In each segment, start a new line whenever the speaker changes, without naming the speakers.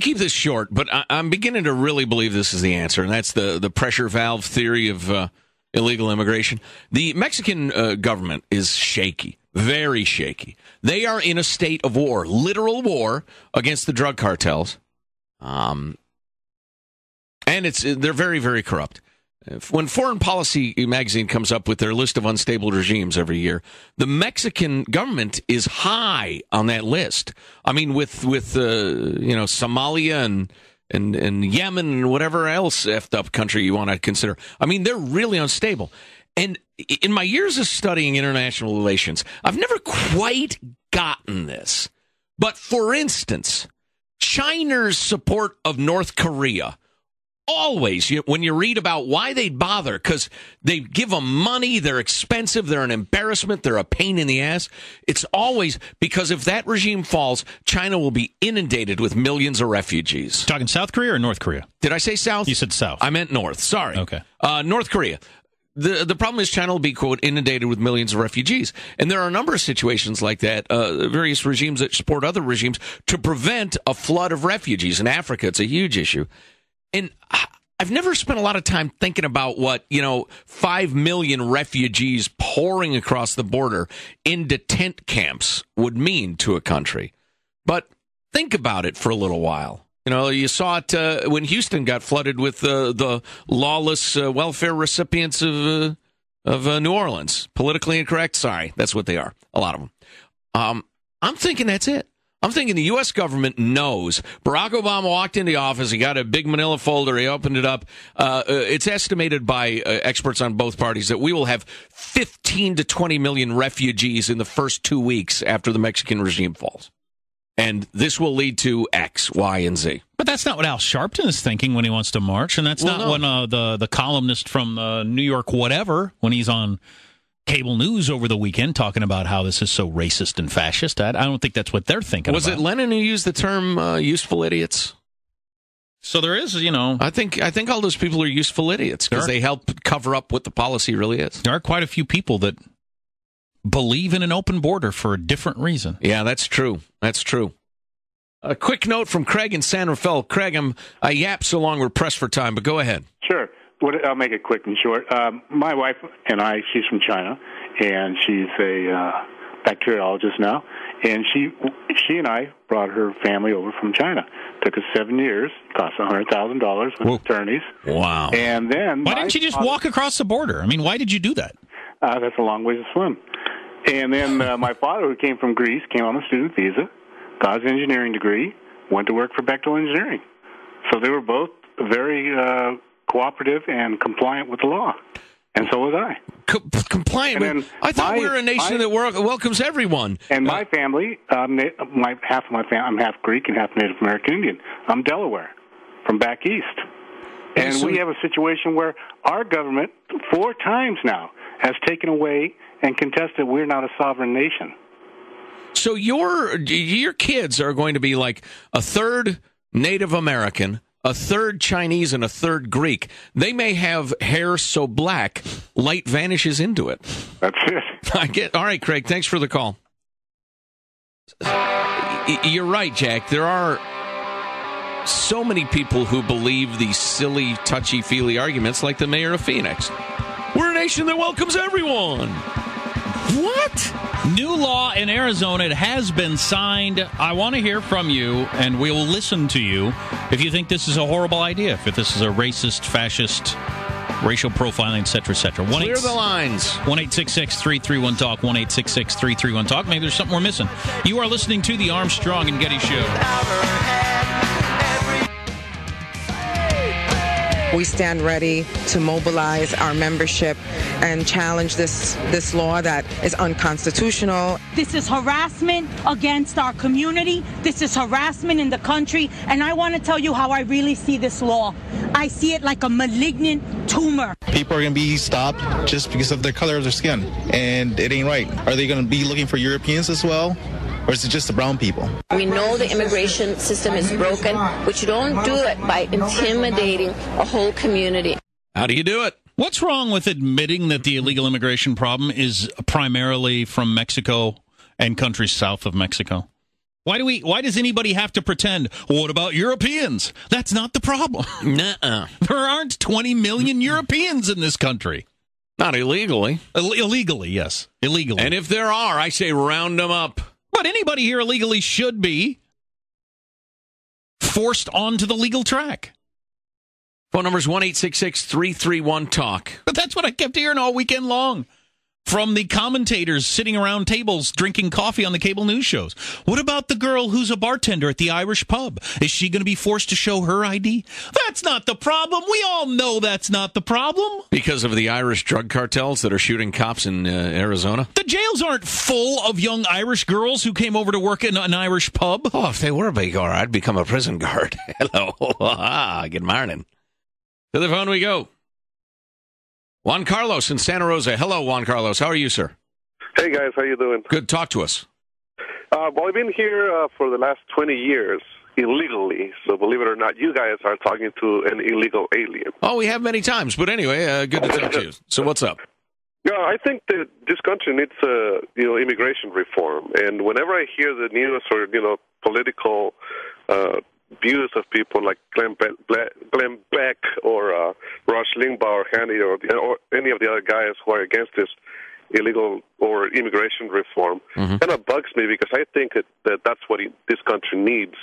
to keep this short, but I'm beginning to really believe this is the answer, and that's the pressure valve theory of illegal immigration. The Mexican government is shaky, very shaky. They are in a state of war, literal war against the drug cartels, and they're very, very corrupt. When Foreign Policy magazine comes up with their list of unstable regimes every year, the Mexican government is high on that list. I mean, with Somalia and Yemen and whatever else effed up country you want to consider. I mean, they're really unstable. And in my years of studying international relations, I've never quite gotten this. But for instance, China's support of North Korea. Always, when you read about why they'd bother, because they give them money, they're expensive, they're an embarrassment, they're a pain in the ass. It's always because if that regime falls, China will be inundated with millions of refugees.
Talking South Korea or North Korea?
Did I say South?
You said South.
I meant North. Sorry.
Okay.
North Korea. The problem is China will be, quote, inundated with millions of refugees. And there are a number of situations like that, various regimes that support other regimes to prevent a flood of refugees. In Africa, it's a huge issue. And I've never spent a lot of time thinking about what, 5 million refugees pouring across the border into tent camps would mean to a country. But think about it for a little while. You saw it when Houston got flooded with the lawless welfare recipients of New Orleans. Politically incorrect? Sorry, that's what they are, a lot of them. I'm thinking that's it. I'm thinking the U.S. government knows. Barack Obama walked into the office. He got a big manila folder. He opened it up. It's estimated by experts on both parties that we will have 15 to 20 million refugees in the first 2 weeks after the Mexican regime falls. And this will lead to X, Y, and Z.
But that's not what Al Sharpton is thinking when he wants to march. And that's not when the columnist from New York whatever, when he's on cable news over the weekend talking about how this is so racist and fascist. I don't think that's what they're thinking
Was it Lenin who used the term useful idiots?
So there is,
I think all those people are useful idiots because they help cover up what the policy really is.
There are quite a few people that believe in an open border for a different reason.
Yeah, that's true. That's true. A quick note from Craig in San Rafael. Craig, I yap so long we're pressed for time, but go ahead.
Sure. I'll make it quick and short. My wife and I, she's from China, and she's a bacteriologist now. And she and I brought her family over from China. Took us 7 years, cost $100,000 with attorneys.
Wow.
And then
why didn't you just walk across the border? I mean, why did you do that?
That's a long way to swim. And then my father, who came from Greece, came on a student visa, got his engineering degree, went to work for Bechtel Engineering. So they were both very cooperative and compliant with the law, and so was I.
Compliant? I thought we were a nation that welcomes everyone.
And my family, half of my family, I'm half Greek and half Native American Indian. I'm Delaware, from back east. And we have a situation where our government, 4 times now, has taken away and contested we're not a sovereign nation.
So your kids are going to be like a third Native American, a third Chinese, and a third Greek. They may have hair so black, light vanishes into it.
That's it.
All right, Craig, thanks for the call. You're right, Jack. There are so many people who believe these silly, touchy-feely arguments like the mayor of Phoenix. We're a nation that welcomes everyone. What?
New law in Arizona. It has been signed. I want to hear from you, and we will listen to you if you think this is a horrible idea, if this is a racist, fascist, racial profiling, etc., etc.
Clear the lines.
1-866-331-TALK, 1-866-331-TALK. Maybe there's something we're missing. You are listening to the Armstrong and Getty Show.
We stand ready to mobilize our membership and challenge this law that is unconstitutional.
This is harassment against our community. This is harassment in the country. And I want to tell you how I really see this law. I see it like a malignant tumor.
People are going to be stopped just because of the color of their skin, and it ain't right. Are they going to be looking for Europeans as well? Or is it just the brown people?
We know the immigration system is broken, but you don't do it by intimidating a whole community.
How do you do it?
What's wrong with admitting that the illegal immigration problem is primarily from Mexico and countries south of Mexico? Why does anybody have to pretend, what about Europeans? That's not the problem.
Nuh-uh.
There aren't 20 million Europeans in this country.
Not illegally.
Illegally, yes. Illegally.
And if there are, I say round them up.
But anybody here illegally should be forced onto the legal track.
Phone number is 1-866-331-TALK.
But that's what I kept hearing all weekend long from the commentators sitting around tables drinking coffee on the cable news shows. What about the girl who's a bartender at the Irish pub? Is she going to be forced to show her ID? That's not the problem. We all know that's not the problem.
Because of the Irish drug cartels that are shooting cops in Arizona?
The jails aren't full of young Irish girls who came over to work in an Irish pub.
Oh, if they were big, I'd become a prison guard. Hello. Good morning. To the phone we go. Juan Carlos in Santa Rosa. Hello, Juan Carlos. How are you, sir?
Hey, guys. How you doing?
Good. Talk to us.
Well, I've been here for the last 20 years illegally. So believe it or not, you guys are talking to an illegal alien.
Oh, we have many times. But anyway, good to talk to you. So what's up?
Yeah, I think that this country needs immigration reform. And whenever I hear the news or, political views of people like Glenn Beck or Rush Limbaugh or Haney or any of the other guys who are against this illegal or immigration reform, kind of bugs me because I think that's what this country needs.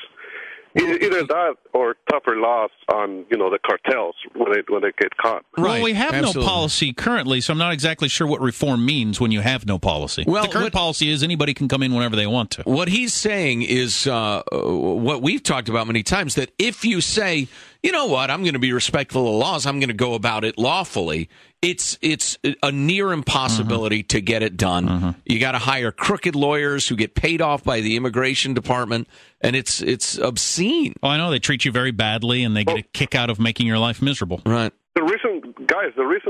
Either that or tougher laws on the cartels when they get caught.
Well, we have no policy currently, so I'm not exactly sure what reform means when you have no policy. Well, the current policy is anybody can come in whenever they want to.
What he's saying is what we've talked about many times, that if you say, you know what, I'm going to be respectful of laws, I'm going to go about it lawfully, it's a near impossibility to get it done. You got to hire crooked lawyers who get paid off by the immigration department, and it's obscene.
Oh, I know. They treat you very badly, and they get a kick out of making your life miserable.
Right.
The reason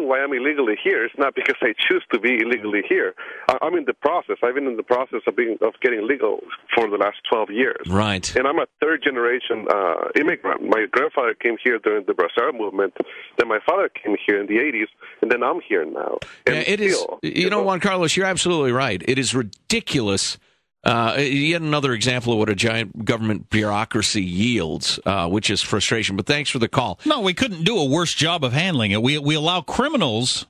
why I'm illegally here is not because I choose to be illegally here. I'm in the process. I've been in the process of getting legal for the last 12 years.
Right.
And I'm a third-generation immigrant. My grandfather came here during the Brazil movement. Then my father came here in the 80s, and then I'm here now. And
it is. Juan Carlos, you're absolutely right. It is ridiculous. Yet another example of what a giant government bureaucracy yields, which is frustration. But thanks for the call.
No, we couldn't do a worse job of handling it. We allow criminals,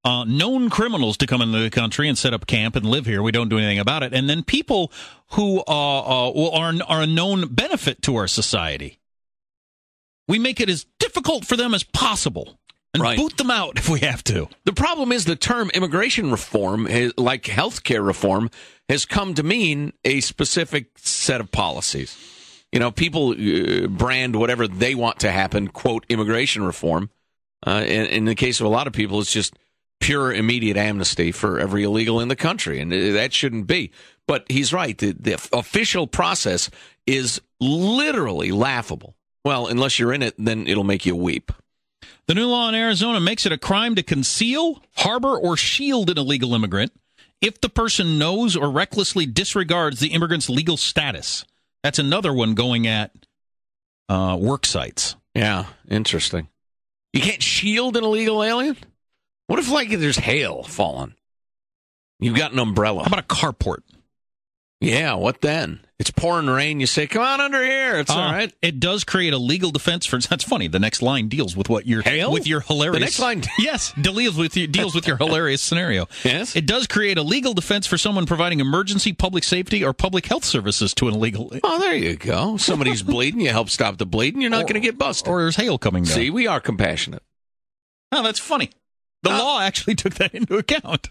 known criminals, to come into the country and set up camp and live here. We don't do anything about it. And then people who are a known benefit to our society, we make it as difficult for them as possible. And boot them out if we have to.
The problem is the term immigration reform, like healthcare reform, has come to mean a specific set of policies. People brand whatever they want to happen, quote, immigration reform. In the case of a lot of people, it's just pure immediate amnesty for every illegal in the country, and that shouldn't be. But he's right. The official process is literally laughable. Well, unless you're in it, then it'll make you weep.
The new law in Arizona makes it a crime to conceal, harbor, or shield an illegal immigrant if the person knows or recklessly disregards the immigrant's legal status. That's another one going at work sites.
Yeah, interesting. You can't shield an illegal alien? What if, there's hail falling? You've got an umbrella.
How about a carport?
Yeah, what then? It's pouring rain. You say, come on under here. It's all right.
It does create a legal defense for... That's funny. The next line deals with what you're...
Hail?
With your hilarious...
The next line...
Yes, deals with your hilarious scenario.
Yes?
It does create a legal defense for someone providing emergency public safety or public health services to an illegal...
Oh, there you go. Somebody's bleeding. You help stop the bleeding. You're not going to get busted.
Or there's hail coming down.
See, we are compassionate.
Oh, that's funny. The law actually took that into account.